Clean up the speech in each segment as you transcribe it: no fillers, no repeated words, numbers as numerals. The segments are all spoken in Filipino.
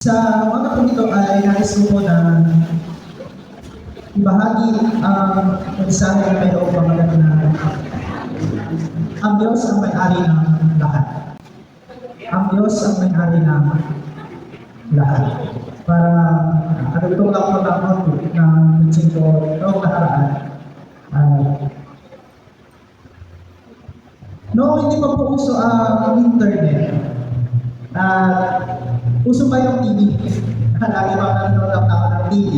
Sa umaga po nito ay nais ko po na ibahagi ang mensahe na mayroong pamagat na ang Diyos ang may-ari ng lahat. Ang Diyos ang may-ari ng lahat. Para katulong lang po ng konti ng mensin ko noong nakaraan noong hindi pa po uso ang internet uso pa yung TV. Lagi pa nanonood ang tao ng TV.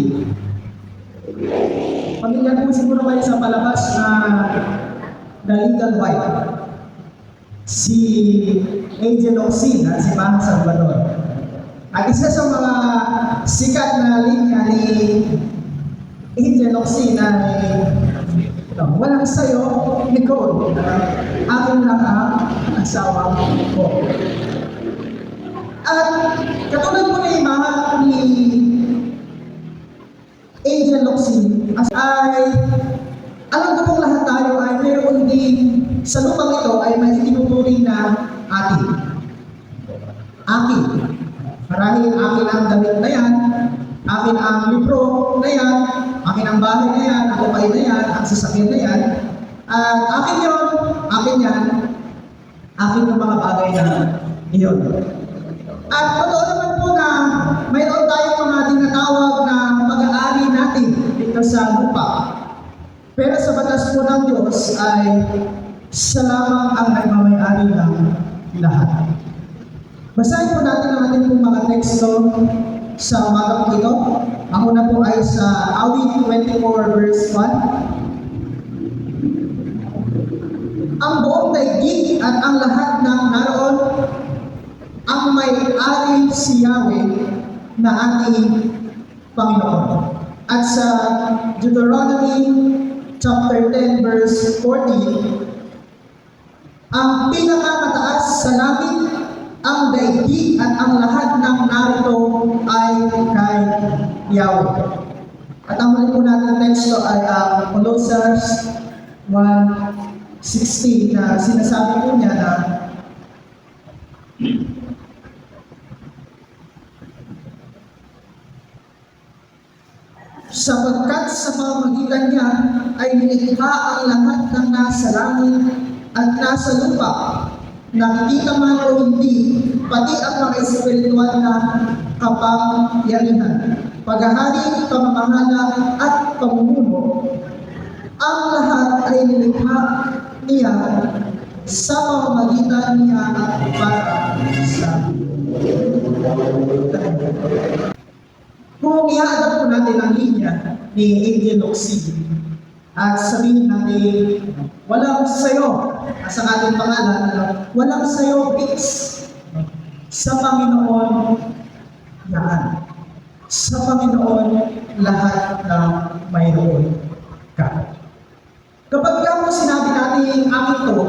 Pamilya po siguro kayo sa palabas na The Legal Wife. Si Angel Locsin at si Maha Salvador. At isa sa mga sikat na linya ni Angel Locsin ay walang sayo, Nicole. Akin lang ang asawa ko. At katulad po na imahan ni Angel Locsin ay alam ko pong lahat tayo ay mayroon din sa lupang ito ay may itinuturing na atin. Akin. Marahil akin ang damit na yan, akin ang libro na yan, akin ang bahay na yan, ang kupay na yan, ang sasakyan na yan. At akin yun, akin yan, akin yung mga bagay na iyon. At totoo naman po na mayroon tayong mga tinatawag na pag-aari natin dito sa lupa. Pero sa batas po ng Diyos ay siya lamang ang nagmamay-ari ng lahat. Basahin po natin ang ating pong mga teksto sa umaga po ito. Ang una po ay sa Awit 24 verse 1. Ang buong daigdig at ang lahat ng naroon ang may-ari si Yahweh na ating Panginoon. At sa Deuteronomy chapter 10 verse 14, ang pinakamataas sa langit, ang daigdig at ang lahat ng narito ay kay Yahweh. At ang muli po natin teksto ay Colossians 1:16 na sinasabi po niya na sapagkat sa pamamagitan niya ay nilikha ang lahat ng nasa langit at nasa lupa, nakikita man o hindi, pati ang mga espiritual na kapangyarihan, paghahari, pamamahala at pamumuno. Ang lahat ay nilikha niya sa pamamagitan niya para sa kung i-adapt po natin ang linya ni Angel Locsin at sabihin natin, walang sayo, sa ating pangalan, walang sayo fix sa Panginoon yan. Sa Panginoon lahat ng mayroon ka. Kapag ka po sinabi natin akin to,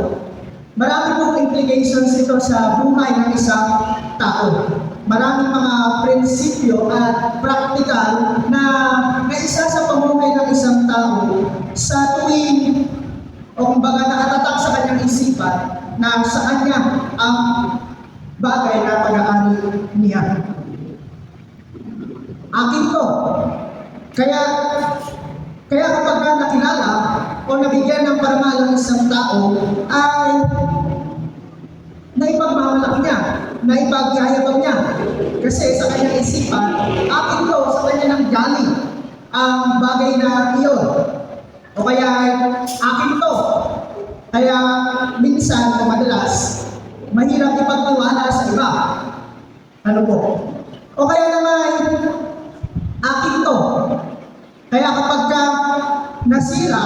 marami pong implications ito sa buhay ng isang tao. Maraming mga prinsipyo at praktikal na isa sa pamumuhay ng isang tao sa tuwing o kumbaga nakatatak sa kanyang isipan na saan niya ang bagay na pag-aari niya. Akin to. Kaya kapag nakilala o nabigyan ng parangal ng isang tao ay naipagmamalaki niya, naipagyayabang niya. Kasi sa kanyang isipan, akin to, sa kanya nang galing ang bagay na iyon. O kaya, akin to. Kaya minsan o madalas, mahirap ipagtiwala sa iba. Ano po? O kaya naman, akin to. Kaya kapag nasira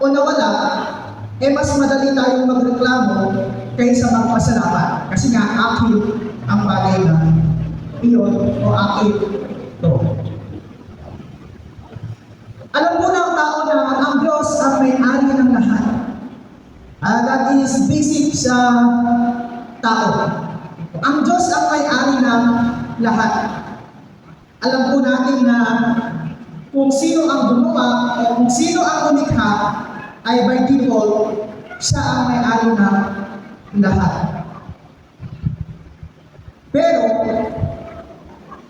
o nawala, mas madali tayong magreklamo kaysa magpasalamat. Kasi nga, akin ang bagay na iyon o akin to. Alam po ng tao na ang Diyos ang may-ari ng lahat. That is basic sa tao. Ang Diyos ang may-ari ng lahat. Alam po natin na kung sino ang gumawa o kung sino ang lumikha ay by default, siya ang may-ari ng lahat. Pero,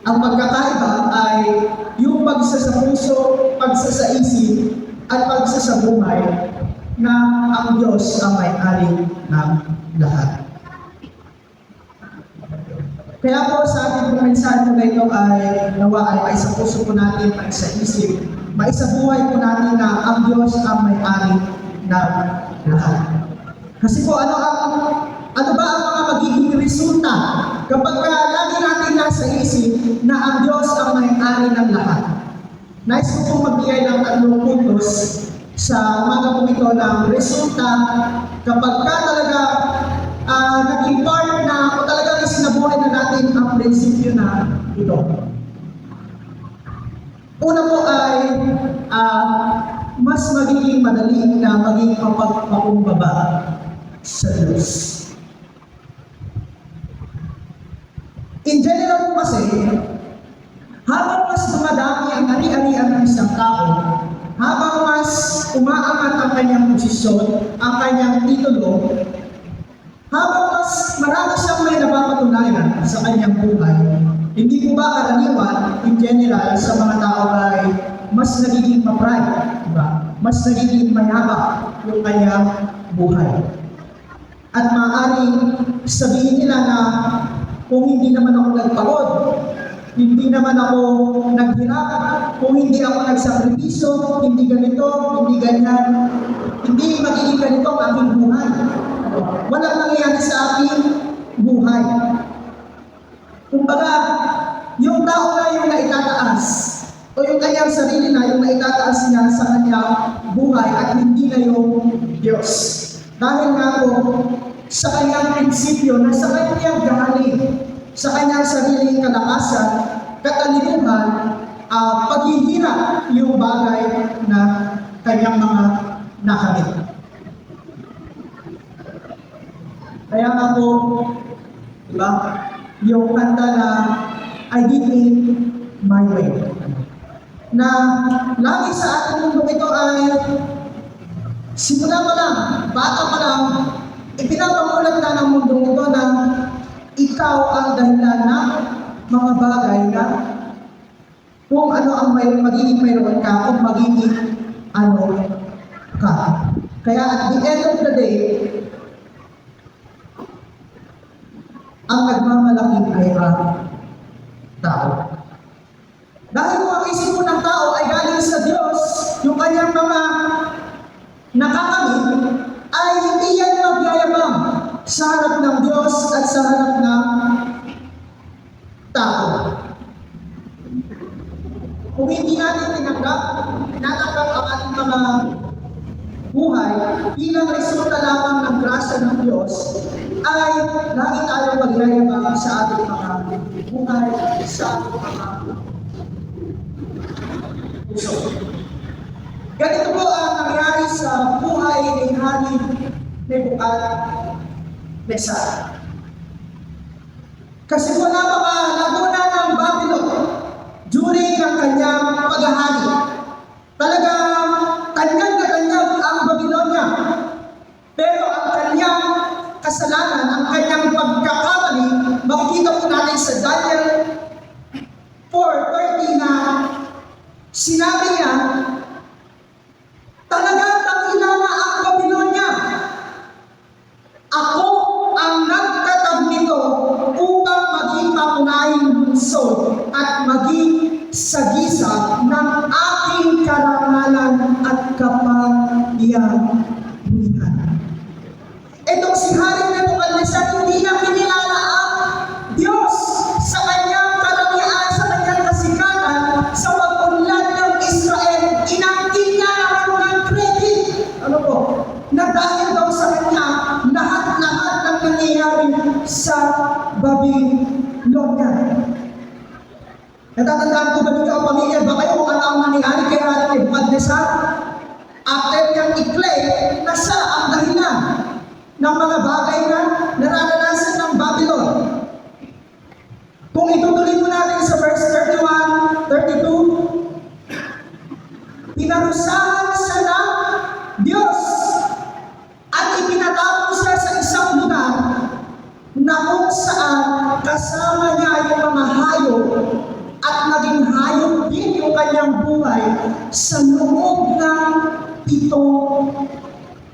Ang pagkakaiba ay yung pagsasapuso, pagsasaisip, at pagsasabuhay na ang Diyos ang may-ari ng lahat. Kaya po sa ating pong mensahe na ito ay nawa ay maisapuso po natin, maisaisip, maisabuhay po natin na ang Diyos ang may-ari ng lahat. Kasi po ano ba ang mga magiging resulta kapag lagi natin nasa isip na ang Diyos ang may-ari ng lahat? Nais ko pong magbigay ng 3 puntos sa umaga po ito ng resulta kapag talaga naging part na o talagang isinabuhay na natin ang prinsipyo na ito. Una po ay mas magiging madali na maging mapagpakumbaba sa Diyos. In general po kasi, habang mas dumadami ang ari-arian ng isang tao, habang mas umaangat ang kanyang posisyon, ang kanyang titulo, habang mas marami siyang may napapatunayan sa kanyang buhay, hindi po ba karaniwan, in general, sa mga tao ay mas nagiging ma-pride, diba? Mas nagiging mayabang yung kanyang buhay. At maaaring sabihin nila na kung hindi naman ako nagpagod, hindi naman ako naghirap, kung hindi ako nagsakripisyo, hindi ganito, hindi ganyan, hindi magiging ganito ang aking buhay. Walang nangyayari sa aking buhay. Kumbaga, yung tao na yung naitataas, o yung kanyang sarili na yung naitataas niya sa kanyang buhay at hindi na yung Diyos. Dahil nga po, sa kanyang prinsipyo na sa kanyang galing, sa kanyang sariling kalakasan, katalinuhan, paghihirap yung bagay na kanyang mga nakamit. Kaya nga po, diba, yung kanta na I did it my way, na lagi sa ating mundo ito ay simula pa lang, bata pa lang, ipinapamulat na ng mundo ito na ikaw ang dahilan ng mga bagay na kung ano ang magiging mayroon ka, kung magiging ano ka. Kaya at the end of the day, ang nagmamalaki ay ang tao. Dahil kung ang isip mo ng tao ay galing sa Diyos, yung kanyang mga nakakamit, ay hindi yan magyayabang sa harap ng Diyos at sa harap ng tao. Kung hindi natin tinatanggap ang ating mga buhay bilang resulta lamang ng grasya ng Diyos, ay lagi tayong magyayabang sa ating mga buhay, sa ating mga puso. Ganito po ang nangyari sa buhay ni Hari Nebukadnezar. Kasi po napakalaguna ng Babylon during ang kanyang paghahari. Talagang kanyang na kanyang ang Babylonia. Pero ang kanyang kasalanan, ang kanyang pagkakamali, makikita po natin sa Daniel 4:30 na sinabi niya, talagang tangina na ang Babylonia. Ako ang nagtatag nito upang maging papunahing lungsod at maging sagisa ng aking karangalan at kapangyarihan. Itong si Hari Nebukadnezar, hindi niya kinilala ang Diyos sa kanyang karangyaan, sa kanyang kasikatan, sa pag-unlad ng Israel. Inangkin niya naman ng credit. Ano po? Na dahil daw sa kanya, lahat-lahat ng nangyayari sa Babylonia. Natatandaan ko ba ninyo ang pamilya? Ba kayo kung ano ang nangyayari kay Hari Nebukadnezar? After niyang i-claim na siya ang dahilan ng mga bagay na nararanasan ng Babylon. Kung itutuloy mo natin sa verse 31, 32, pinarusahan siya ng Diyos at ipinatapon siya sa isang lugar na kung saan kasama niya yung mga hayop ng buhay sa loob ng 7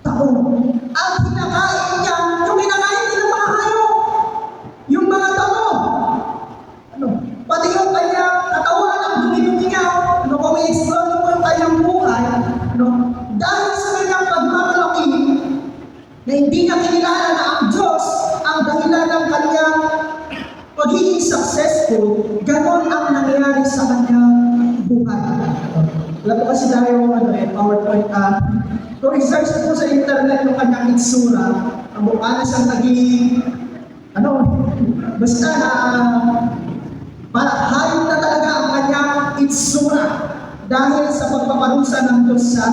taon. Ang kinakain niya, yung kinakain din ng mga hayop, yung mga tao, pati yung kanyang katawan, ang dumi-dumi niya, kung i-explore mo yung kanyang buhay, dahil sa kanyang pagmamalaki, na hindi niya kinilala na ang Diyos ang dahilan ng kanyang pagiging successful, ganon ang nangyayari sa kanyang buhay. Alam ko kasi tayo, PowerPoint, kung i-search po sa internet yung kanyang itsura, ang mukha na siyang naging, basta na, para hayop na talaga ang kanyang itsura dahil sa pagpaparusa ng Diyos sa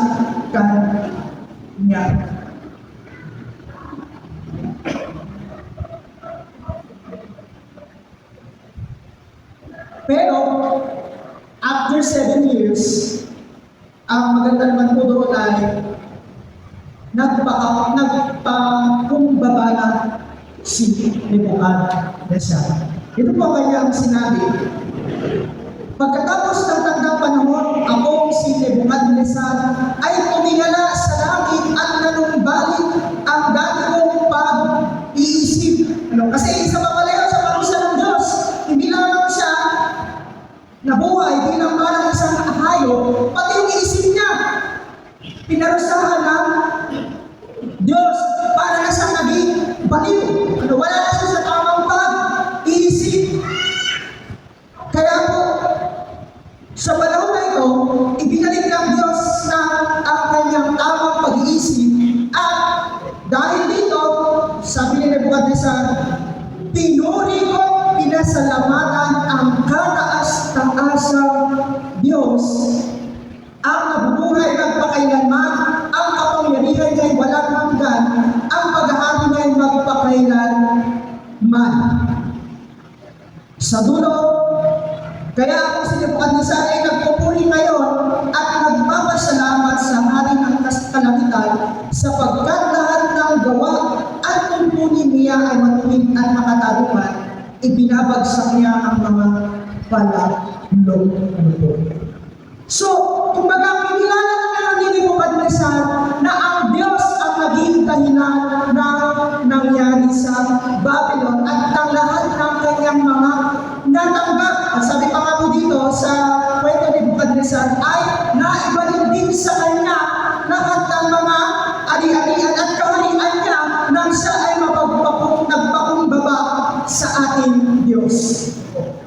kanya. Pero, after 7 years, ang maganda naman po doon ay nagpakumbaba na si Nebuchadnezzar. Ito po kanyang sinabi, pagkatapos ng tanggang panahon, ako si Nebuchadnezzar ay tumingala sa langit at nanumbalik ang dati kong pag-iisip. Kasi isa pa pala yun sa parusa ng Diyos. Hindi lamang siya nabuhay bilang parang isang hayop, pati yung isip niya, pinarusahan ng Diyos para na siyang naging baliw. Wala na siya sa tamang pag-iisip. Kaya po, sa panahon na ito, ibinalik ng Diyos na ang kanyang tamang pag-iisip. At dahil dito, sabi ni Nebuchadnezzar, pinuri ko, pinasalamatan ang kataas-taasang Diyos, ang nabubuhay magpakailanman, ang kapangyarihan niya'y walang hanggan, ang paghahari niya'y magpakailanman. Sa dulo, kaya ako si Nebuchadnezzar ay nagpupuri ngayon at nagpapasalamat sa hari ng kalangitan sapagkat lahat ng gawa at tuntunin niya ay matuwid at makatarungan, ibinabagsak niya ang mga palalo. So, kumbaga, pinilala na ni Nebuchadnezzar na ang Diyos ang naging dahilan na nangyari sa Babylon at ang lahat ng kanyang mga natanggap. At sabi pa nga po dito sa kwento ni Nebuchadnezzar ay naibalik din sa kanya lahat ng mga ari-arian at kaharian niya nang siya ay nagpakumbaba sa ating Diyos.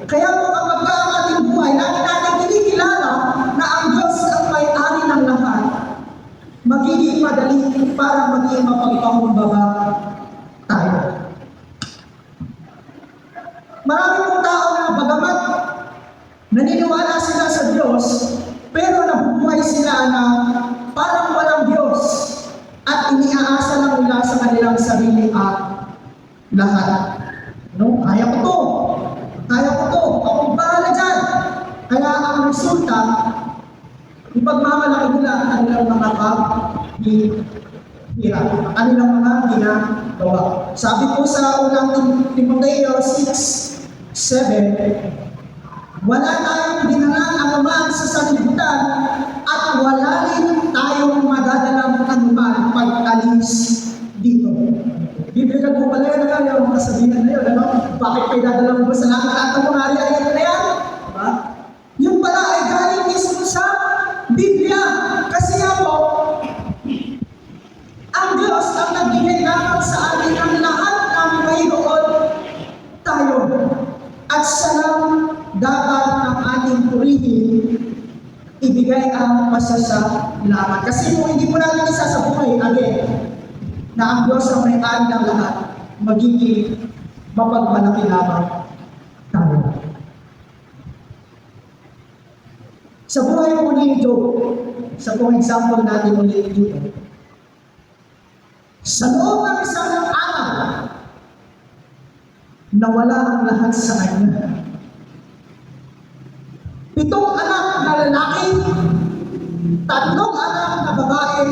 Kaya po kapag ang ating buhay, natin kinikilala na ang Diyos ang may-ari ng lahat, magiging madali para maging mapagpakumbaba tayo. Marami pong tao na bagamat naniniwala sila sa Diyos, pero nabubuhay sila na parang walang Diyos at iniaasa lang nila sa kanilang sarili at lahat. Kaya ko to. Akong bahala dyan. Kaya ang resulta, ipagmamalaki nila ang kanilang mga paghihirap, ang kanilang mga ginagawa. Sabi po sa unang Timoteo 6:7, wala tayong dinalang anuman sa sanlibutan at wala rin tayong madadalang anuman pag-alis dito. Biblical po pala yun, yung kasabihan na yun, bakit kayo dadala mo ba sa langit at ang mga ari-arian na yan? Diba? Yung pala ay galing mismo sa Biblia. Kasi nga po, ang Diyos ang nagbigay lamang sa atin ang lahat ng mayroon tayo. At siya lang dapat ang ating purihin, ibigay ang masasalamat. Kasi kung hindi po natin isa sa buhay, again, na ang Diyos ang may-ari ng lahat, magiging mapagmalaki lamang tayo. Sa buhay po ni Job, sa pong example natin ulit dito, sa loob ng isang araw, nawala ang lahat sa kanya. 7 anak na lalaki, 3 anak na babae,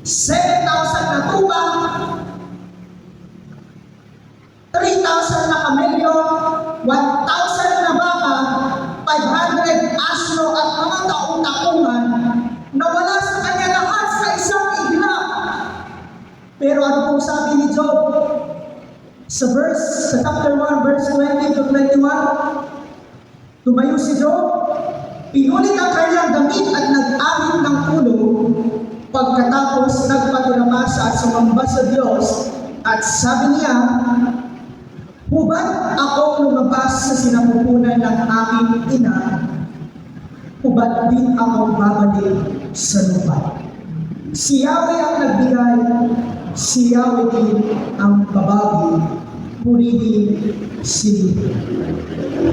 7,000 na tuba, 3,000 na kamelyo, 1,000 na baka, 500 asno at ang sabi ni Job sa chapter 1, verse 20 to 21. Tumayo si Job, pinulit ang kanyang damit at nag-ahit ng ulo. Pagkatapos nagpatirama siya at sumamba sa Diyos at sabi niya, hubad akong lumabas sa sinapupunan ng aking ina, hubad din akong babalik sa lupa. Si Yahweh ang nagbigay, si Yahweh din ang babawi, purihin si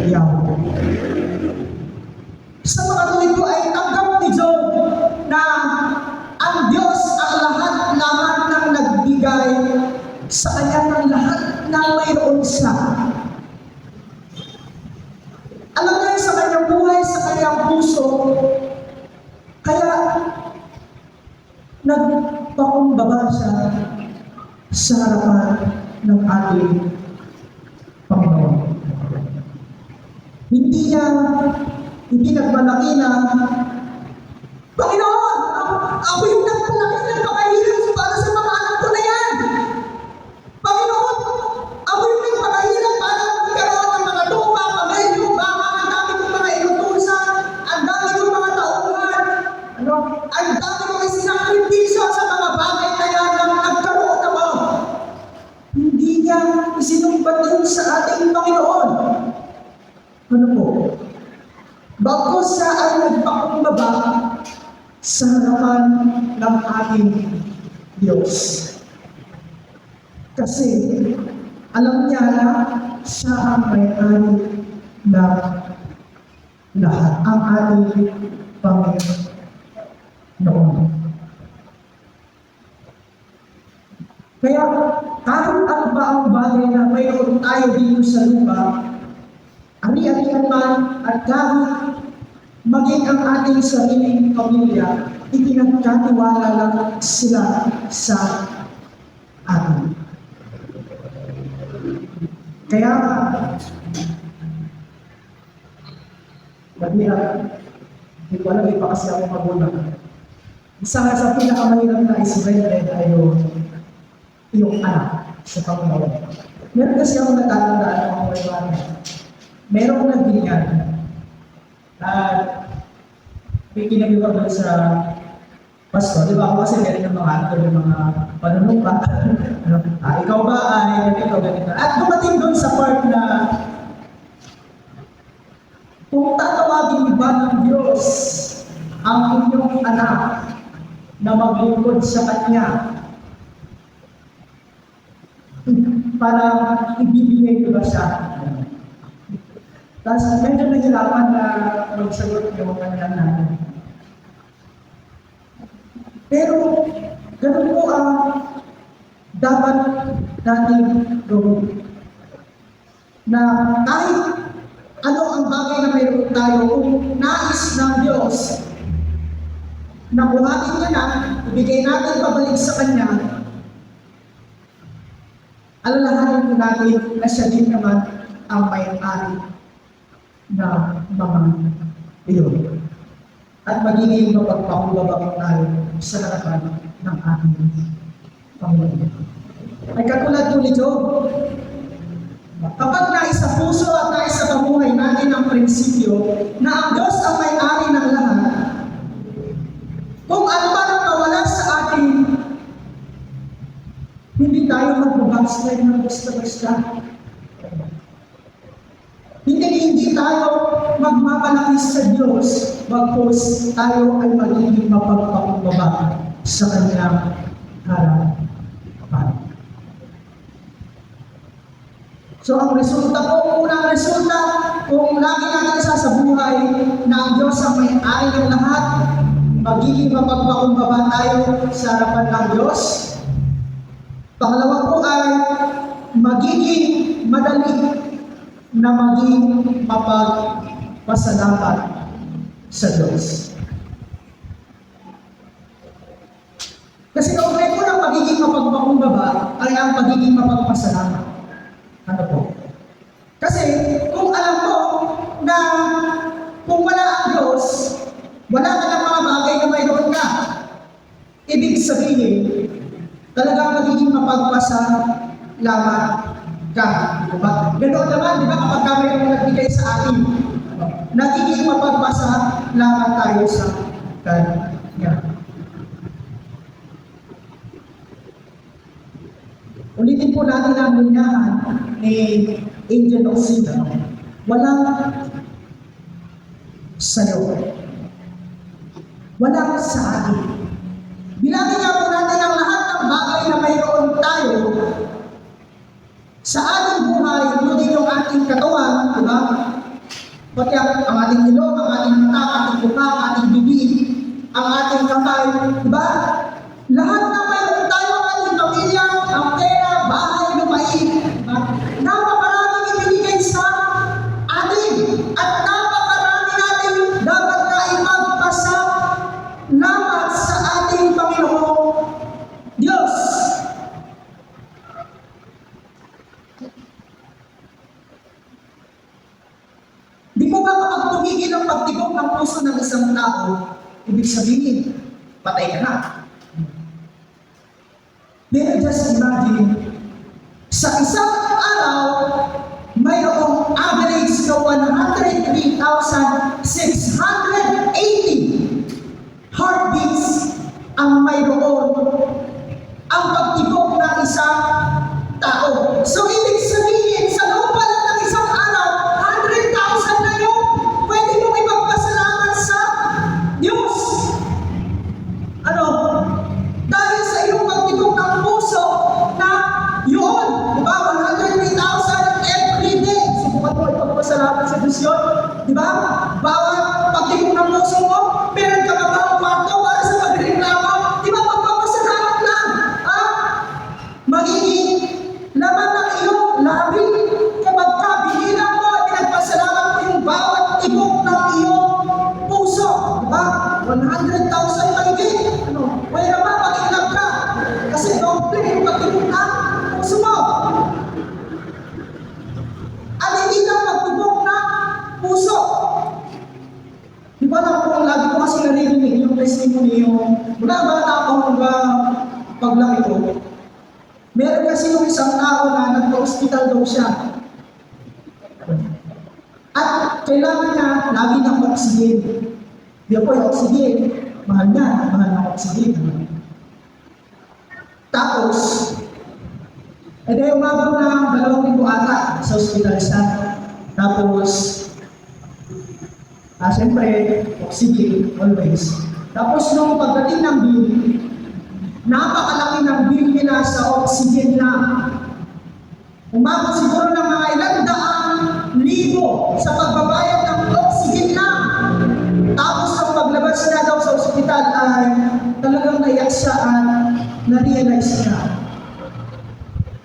Yahweh. Sa mga tuwid ko ay tanggap ni Job na ang Diyos ang lahat naman ng nagbigay sa kanya ng lahat ng mayroon siya. Alam niya sa kanyang buhay, sa kanyang puso, kaya nagpakumbaba siya sa harapan ng ating Panginoon. Hindi nagmalaki na, Panginoon, ako yung nagmalaki ng pakahirap para sa mga anak ko na yan. Panginoon, ako yung nagpakahirap para magkaroon ng mga tupa, pamilyo, baka ang dami kong mga inutusan, ang dami kong mga tauhan, ang dami kong isinakripisyo sa mga bagay na yan na nagkaroon ako. Hindi niya isinumbat yun sa ating Panginoon. Ano po? Bagkus siya ay nagpakumbaba sa harapan ng ating Diyos. Kasi alam niya na siya ang may-ari ng lahat, ang ating Panginoon. Kaya kahit ano ba ang bagay na mayroon tayo dito sa lupa, ari-arian man at kahit maging ang ating sariling pamilya, ipinagkatiwala lang sila sa atin. Kaya, mahirap, hindi ko alam, iba kasi ako magulang. Isa nga sa pinakamahirap na isibended ay yung anak sa Panginoon. Meron kasi ako natatandaan ng mga kaibahan. Merong nagbigyan at may kinabiwag doon sa pastor. Di ba ako kasi meron ng mga yung mga panunumpa. Ikaw ba ay ganito. At dumating doon sa part na kung tatawagin ba ng Diyos ang inyong anak na maglingkod sa Kanya, para ibibigay ko ba siya? Tapos medyo nahirapan na magsagot yung kanyang nanay. Pero ganun po ang dapat natin gawin. Na kahit ano ang bagay na mayroon tayo, kung nais ng Diyos na buhatin niya na, ibigay natin pabalik sa Kanya, alalahanin po natin na siya din naman ang may-ari na mga iyon. At magiging mapagpakumbaba tayo sa harapan ng ating Panginoon. Ay katulad po ni Job, kapag naisa puso at naisa pamuhay natin ang prinsipyo na ang Diyos ang may-ari ng lahat, kung ano man ang mawala sa atin, hindi tayo mag-backslide ng basta-basta. Hindi tayo magmapalaki sa Diyos, bagkus tayo ay magiging mapagpakumbaba sa Kanyang harapan. So ang resulta po, unang resulta, kung lagi natin sasabuhay na ang Diyos ang may-ari ng lahat, magiging mapagpakumbaba tayo sa harapan ng Diyos. Pangalawa po ay magiging madali na maging mapagpasalamat sa Diyos. Kasi kaugay po ng magiging mapagpakumbaba ay ang pagiging mapagpasalamat. Ano po? Kasi kung alam mo na kung wala ang Diyos, wala ka ng mga bagay na mayroon ka. Ibig sabihin, talagang magiging mapagpasa lamang ka. Diba? Ganoon naman, di ba, kapag ka mayroong nagbigay sa atin, nagiging mapagpasa lamang tayo sa Kanya. Ulitin po natin ang linyahan ni Angel of Sin. Walang sayo. Walang sa atin. Bilangin nga po natin ang lahat ng bagay na mayroon tayo sa ating buhay, including yung ating katawan, di ba? Pati ang ating ilong, ang ating mata, ang ating mukha, ang ating bibig, ang ating kamay, di ba? Lahat na mayroon tayo, ang ating pamilya, ang pera, bahay, lupain, di ba? Napakaraming ibinigay sa atin at napakarami natin dapat na ipagpasa lamat sa ating Panginoong Diyos. Di po ba kapag tumigil ang pagtibok ng puso ng isang tao, ibig sabihin, patay ka na. Pero just imagine, sa isang araw, mayroong average na 103,680 heartbeats ang mayroon ang pagtibok ng isang tao. So, ibig sabihin, sa loob pa lang ng isang araw, 100,000 na yun. Pwede mong ipagpasalamat sa Diyos. Ano? Dahil sa iyong pagtibok ng puso na yun, di ba? 103,000 every day. Subukan mo ipagpasalamat sa Diyos yun. Di ba? Bawat pagtibok ng puso mo, meron ka ba ang kwarto para sa pagreklamo? Di ba? Pagpapasalamat lang. Magiging laman ng iyong labi kapag kabihilan mo at pinagpasalamat mo yung bawat tibok ng iyong puso. Diba? 100,000 mahigit. Ano? Wala naman, mag-inag ka. Kasi doble yung pagtibok ng puso mo. At hindi lang pagtibok ng puso. Di ba na kung lagi ko kasi narinig yung testimony yung mula bata ako hanggang paglaki ko. Meron kasi yung isang tao na nagpa-hospital daw siya. At kailangan niya lagi ng oxygen. Di po yung oxygen, mahal niya, mahal ng oxygen. Tapos, umabot na 2,000 ata sa hospital siya. Tapos, siyempre, oxygen, always. Tapos, nung pagdating ng bill, napakalaki ng bill nila sa oxygen na. Umabot siguro ng mga 100,000 sa pagbabayad ng oxygen na. Tapos nung paglabas niya daw sa ospital ay talagang naiyak siya at na-realize niya.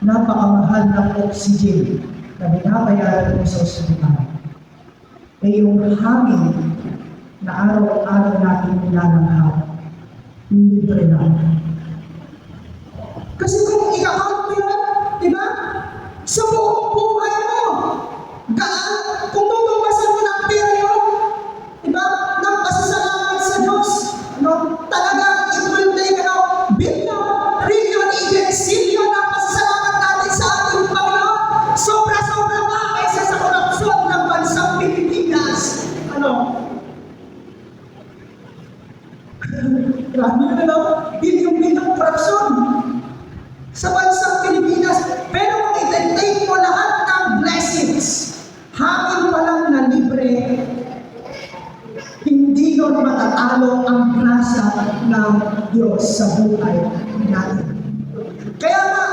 Napakamahal ng oxygen na binabayaran mo sa ospital. Eh yung hangin na araw-araw natin nilalanghaw, libre na. Kasi kung i-count mo yun, di ba? Sa buong buhay mo, kung tutumpasan mo ng pera yun, di ba? Ng pasasalamat sa Diyos, talagang it will take billion, trillion, even zillion ang pasasalamat natin sa ating Panginoon. Sobra-sobra pa kaysa sa korupsyon ng bansang Pilipinas. Grabe na bilyong-bilyong korupsyon sa bansang Pilipinas. Pero kung i-take mo lahat ng blessings, hangin pa lang na libre, hindi yun matatalo ang grasya ng Diyos sa buhay natin. Kaya nga,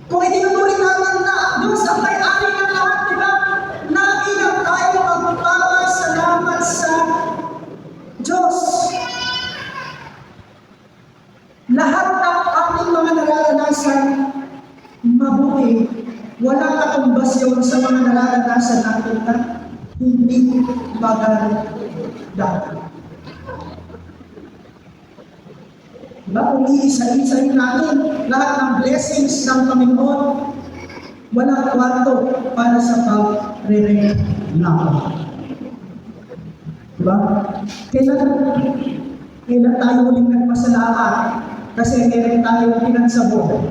kung itinuturing natin na ang Diyos ang may-ari ng lahat, di ba? Lagi lang tayo magpapasalamat sa Diyos. Lahat ng ating mga nararanasan, mabuti, walang katumbas yun sa mga nararanasan natin na hindi maganda. Diba? Kung iisa-isahin natin lahat ng blessings ng Panginoon, walang kwarto para sa pagre-reklamo. Diba? Kailan tayo uling nagpasalamat Kasi meron tayong pinansabon,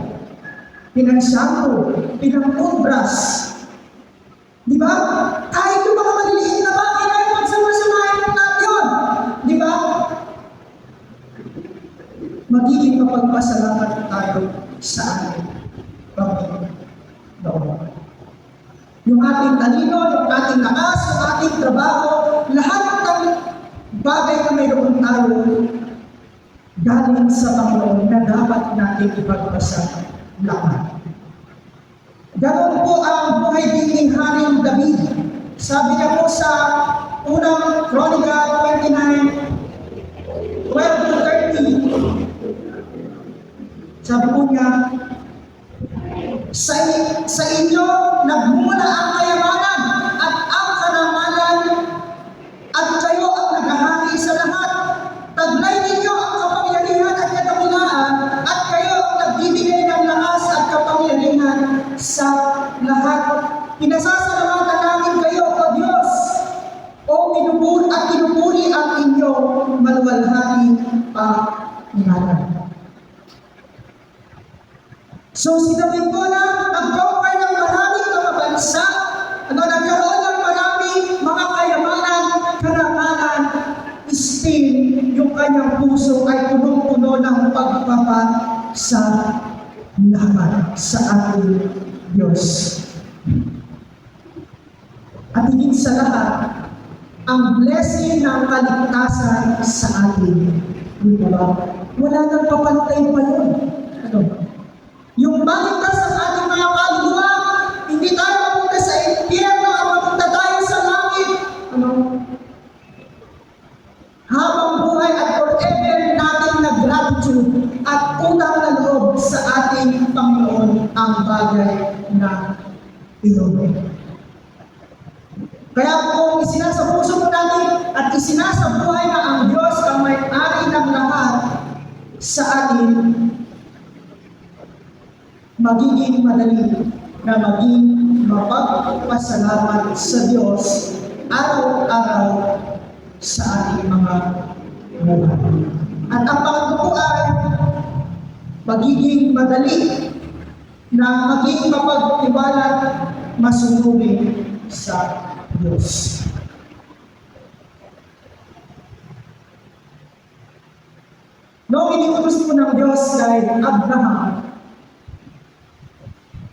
pinansyampo, pinangkubras. Di ba? Kahit yung mga maliliit na bagay ay pagsama-samahin ng lahat yun. Di ba? Magiging mapagpasalamat tayo sa ating Panginoon. Yung ating talino, yung ating lakas, yung ating trabaho, lahat ng bagay na mayroon tayo galing sa Panginoon na dapat natin ipagpasalamat. Ganon po ang buhay din ni Haring David. Sabi niya po sa unang Chronicle 29, 12-30, sabi po niya, sa inyo nagmula ang kayamanan at ang karangalan at kayo ang naghahari sa lahat. Taglay ninyo ang kapangyarihan at kadakilaan at kayo ang nagbibigay ng lakas at kapangyarihan sa lahat. Pinasasalamatan namin kayo, O Diyos, pinupuri ang inyong maluwalhati pangalan. So si David po na nag-conquer ng maraming mga bansa, nagkaroon ng maraming mga kayamanan, karangalan, still yung kanyang puso ay punong-puno ng pagpapasalamat sa ating Diyos. At higit sa lahat, ang blessing ng kaligtasan sa atin. Wala nang kapantay pa yun. Yung maligtas ang ating mga kaluluwa, hindi tayo mapunta sa impyerno at mapunta tayo sa langit. Habang buhay at forever natin nag-gratitude at utang na loob sa ating Panginoon ang bagay na iyon. Kaya kung isinasa puso mo natin at isinasa buhay na ang Diyos ang may-ari ng lahat sa atin, magiging madali na maging mapagpasalamat sa Diyos araw-araw sa ating mga buhay. At ang pangatlo po ay magiging madali na maging mapagtiwala, masunurin sa Diyos. Noong iniutos po ng Diyos kay Abraham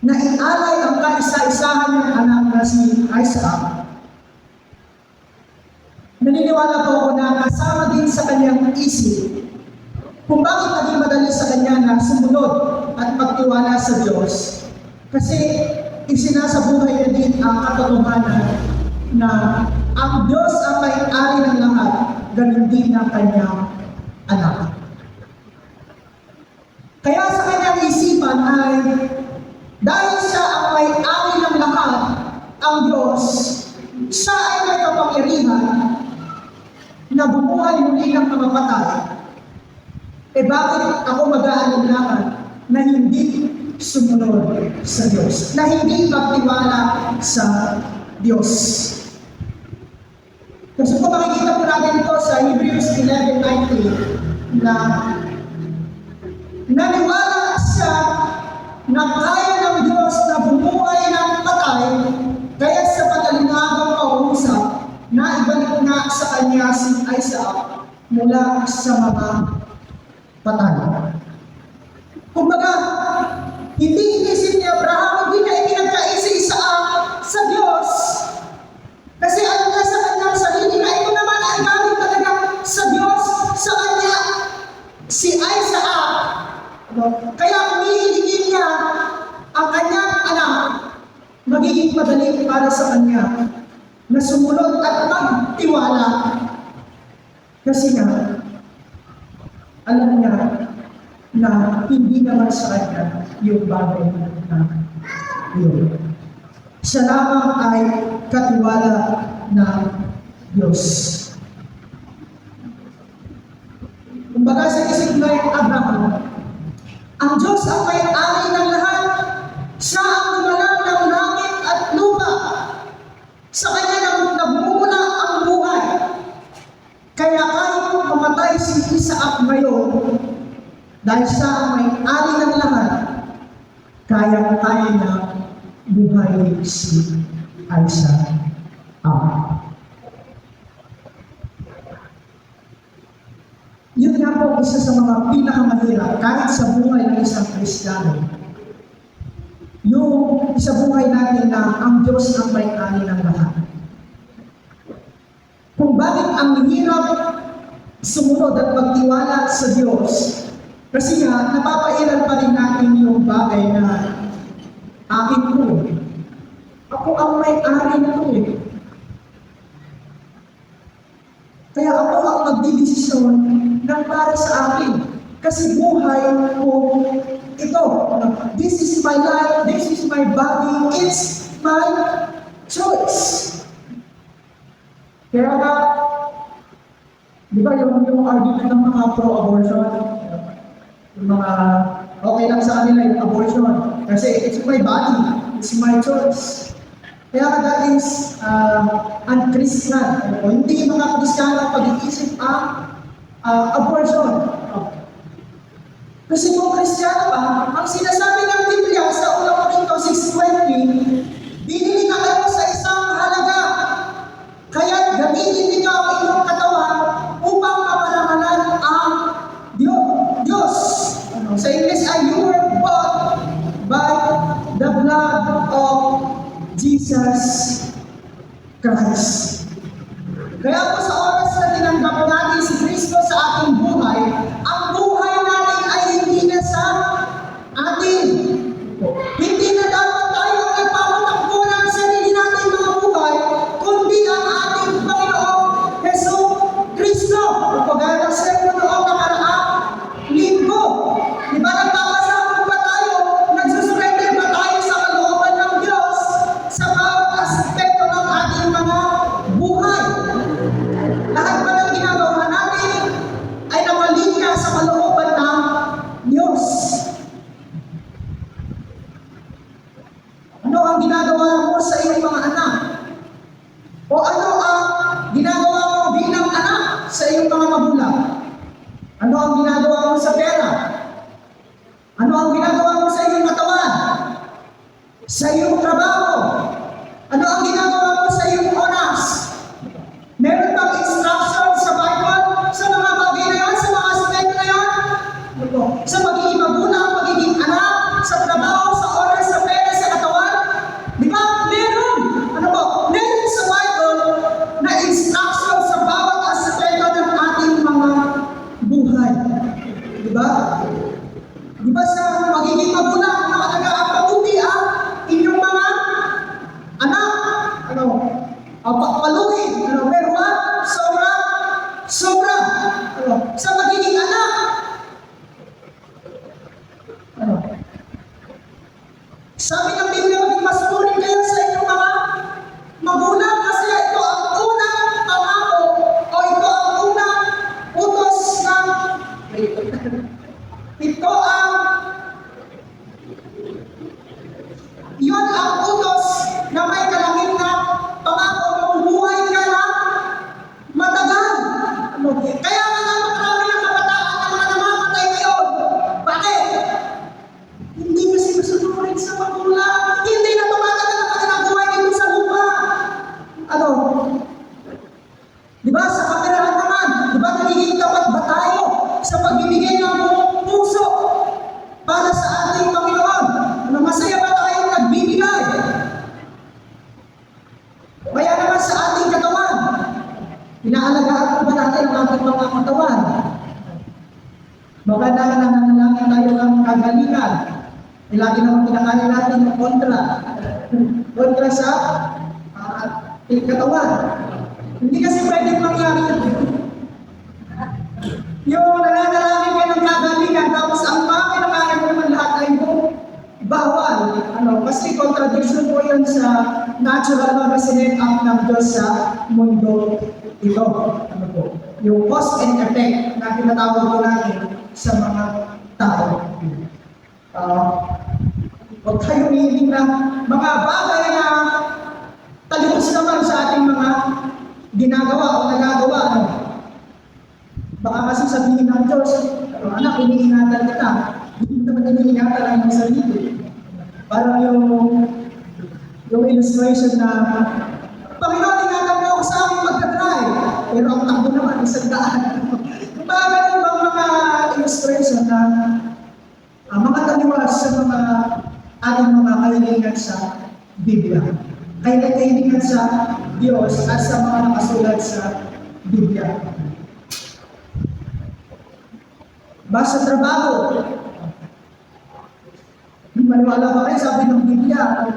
na ialay ang kaisa-isahan ng anak na si Isaac, naniniwala po ako na kasama din sa kanyang isip kung bakit naging madali sa kanya na sumunod at magtiwala sa Diyos. Kasi isinasabuhay niya din ang katotohanan na ang Diyos ang may-ari ng lahat, ganun din ang kanyang anak. Kaya sa kanyang isipan ay dahil siya ang may-ari ng lahat, ang Diyos, siya ay may kapangyarihan na bumuhay muli ng mga patay. Bakit ako mag-aalinlangan na hindi sumunod sa Diyos, na hindi magtiwala sa Diyos? Kasi kung makikita po natin ito sa Hebrews 11:19 na naniwala siya na kaya ng Diyos na bumuhay ng patay, kaya sa patalingagang kausap na ibalik na sa kanya si Isaac mula sa mga patay. Kumbaga, hindi inisip ni Abraham, hindi niya ipinagkaisa sa Diyos. Kasi alam niya sa kanyang sarili na ito naman ay galing talaga sa Diyos, sa kanya, si Isaac. Kaya umihilingin niya ang kanyang anak, magiging madali para sa kanya na sumunod at magtiwala. Kasi nga, alam niya na hindi naman sa kanya yung bagay na yun. Siya lamang ay katiwala ng Diyos. Kumbaga sa isip na yung Abraham, ang Diyos ang may-ari ng lahat. Siya ang gumalang ng langit at lupa. Sa kanya nagmumula ang buhay. Kaya kahit mamatay si Isaac ngayon, Dahil siya ang may-ari ng lahat, kaya-kaya na buhay si Aisa Ama. Yun nga po isa sa mga pinakamahirap kahit sa buhay ng isang Kristiyano. Yung sa buhay natin na ang Diyos ang may-ari ng lahat. Kung bakit ang hirap sumunod at magtiwala sa Diyos, kasi nga, napapairal pa rin natin yung bagay na akin ko. Ako ang may-ari nito eh. Kaya ako ang magdidesisyon ng para sa akin. Kasi buhay ko ito. This is my life, this is my body, it's my choice. Kaya nga, di ba yung argument ng mga pro-abortion, yung mga okay lang sa kanila yung abortion. Kasi it's my body, it's my choice. Kaya that is un-Christian. O hindi mga Kristiyano ang pag-iisip ang abortion. Kasi kung Kristiyano ba, ang sinasabi ng Biblia sa unang Korinto 6:20, binili na kayo sa isang halaga. Kaya gamitin ninyo ang inyong katawan upang maparangalan ang Diyos. Sa English ay, you were bought by the blood of Jesus Christ. Kaya po sa oras na tinanggap natin si Kristo sa ating buhay, ang buhay natin ay hindi na sa atin. Hindi na dapat tayo nagpapatakbo ng sarili natin mga buhay, kundi ang ating Panginoong Hesus Kristo. Kagaya ng sermon noong nakaraang linggo. Di ba nagpapasabog ba tayo? Nagsusurrender ba tayo sa kalooban ng Diyos sa bawat aspekto ng ating mga buhay? Lahat ba ng ginagawa natin ay nakalinya sa kalooban ng Diyos? Ano ang ginagawa mo sa iyong mga anak? O ano ang ginagawa mo bilang anak sa iyong mga magulang? Ano ang ginagawa mo sa pera? Ano ang ginagawa mo sa iyong katawan? Sa iyong trabaho? Ano ang ginagawa mo sa iyong oras? Meron bang instruction sa Bible sa mga bagay na yan, sa mga aspect na yan? Sa pagiging magulang, pagiging anak, sa trabaho, sa oras, sa pera, sa katawan? Di ba? Meron! Ano po? Meron sa Bible na instruction sa bawat aspekto ng ating mga buhay. Di ba? Di ba sa pagiging magulang, mga nag-aapabuti inyong mga anak? Paluhin. Pero sobra. Sa pagiging anak, sabi ng Biblia, maging masunurin kayo sa inyong mga magulang kasi ito ang unang pangako o ito ang unang utos ng yun ang utos na may kalangit na pangako na bubuhay ka na matagal. Kaya nga marami ng kabataan na mga namamatay ngayon. Bakit? Hindi kasi masunurin sa magulang. Hindi na tumatagal ang kanilang buhay dito sa lupa. Di ba sa kapirahan naman, di ba nagiging tapat ba tayo sa pagbibigay ng buong puso para sa ating Panginoon? Masaya ba tayong nagbibigay? Kaya naman sa ating katawan, inaalagaan ba natin ang ating mga katawan? Baka na nananalangin tayo ng kagalingan. Lagi naman kinakain natin yung kontra sa katawan. Hindi kasi pwede mangyari yung nananalangin ka ng kagalingan, tapos ang mga kinakain mo naman lahat ay bawal. Kasi contradiction po yan sa natural na sinet up ng Diyos sa mundo ito. Yung cause and effect na tinatawag po natin sa mga tao. Huwag tayo hiling na mga bagay na talimos naman sa ating mga ginagawa o nagagawa. Baka kasi sabihin ng Diyos, anak, iniingatan kita. Hindi mo naman iniingatan ang iyong sarili. Parang yung illustration na, Panginoon, ingatan mo ako sa aking magdadrive. Pero ang takbo naman, 100. Mga ganun bang mga illustration na mga taliwas sa mga ating mga kahilingan sa Biblia. Kahilingan sa Diyos at sa mga nakasulat sa Biblia. Basta trabaho. Maniwala ba kayo, sabi ng Biblia,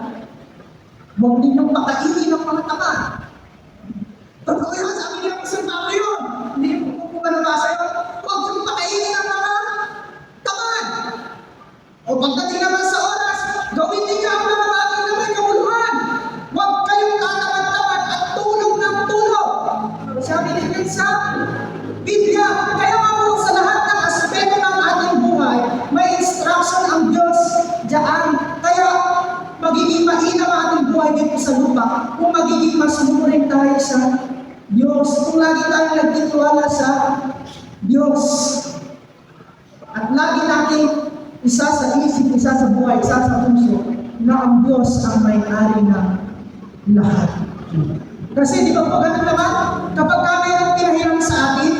huwag ninyong pakainin ng mga tama. Totoo yun, sabi niya sa tama yun. Hindi mo nabasa yun. Huwag ninyong pakainin ng mga tamad. O pagdating naman sa oras, gawin ninyo ang mga bagay na may kabuluhan. Huwag kayong tatamad-tamad at tulog ng tulog. Sabi din sa Biblia, kaya nga po sa lahat ng aspeto ng ating buhay, may instruction ang Diyos diyan. Kaya magiging mainam ang ating buhay dito sa lupa kung magiging masunurin tayo sa Diyos. Kung lagi tayong nagtitiwala sa Diyos. At lagi natin isa sa isip, isa sa buhay, isa sa puso, na ang Diyos ang may-ari ng lahat. Kasi di ba po ganun naman? Kapag kami ang pinahiram sa atin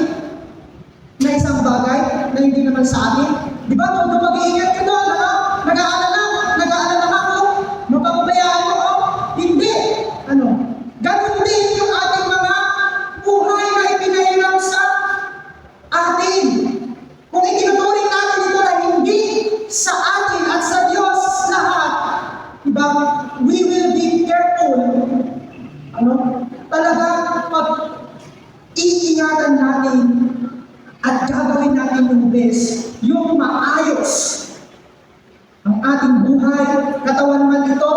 na isang bagay na hindi naman sa atin, di ba kung mag-iingat ka doon, nag-aalala ako, mapapabayaan mo ako? Hindi. Ganun din yung ating mga buhay na ipinahiram sa atin. Kung itinuturing natin ito na hindi sa atin at sa Diyos lahat, diba, we will be careful. Talaga pag-iingatan natin at gagawin natin yung best, yung maayos. Ang ating buhay, katawan man ito,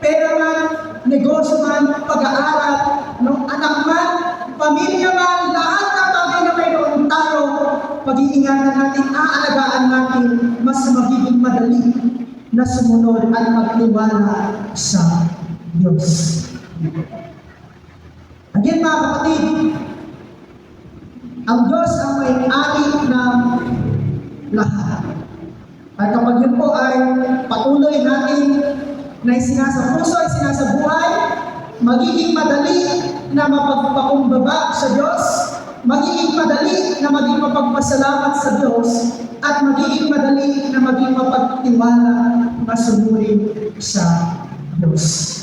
pera man, negosyo man, pag-aaral, anak man, pamilya man, lahat ng bagay na mayroon tayo, pag-iingatan natin, aalagaan natin, mas magiging madali na sumunod at magtiwala sa Diyos. Again mga kapatid, ang Diyos ang may-ari ng lahat. At kapag yun po ay patuloy natin na isinasa puso, isinasa buhay, magiging madali na mapagpakumbaba sa Diyos, magiging madali na maging mapagpasalamat sa Diyos, at magiging madali na maging mapagtiwala, masunurin sa Diyos.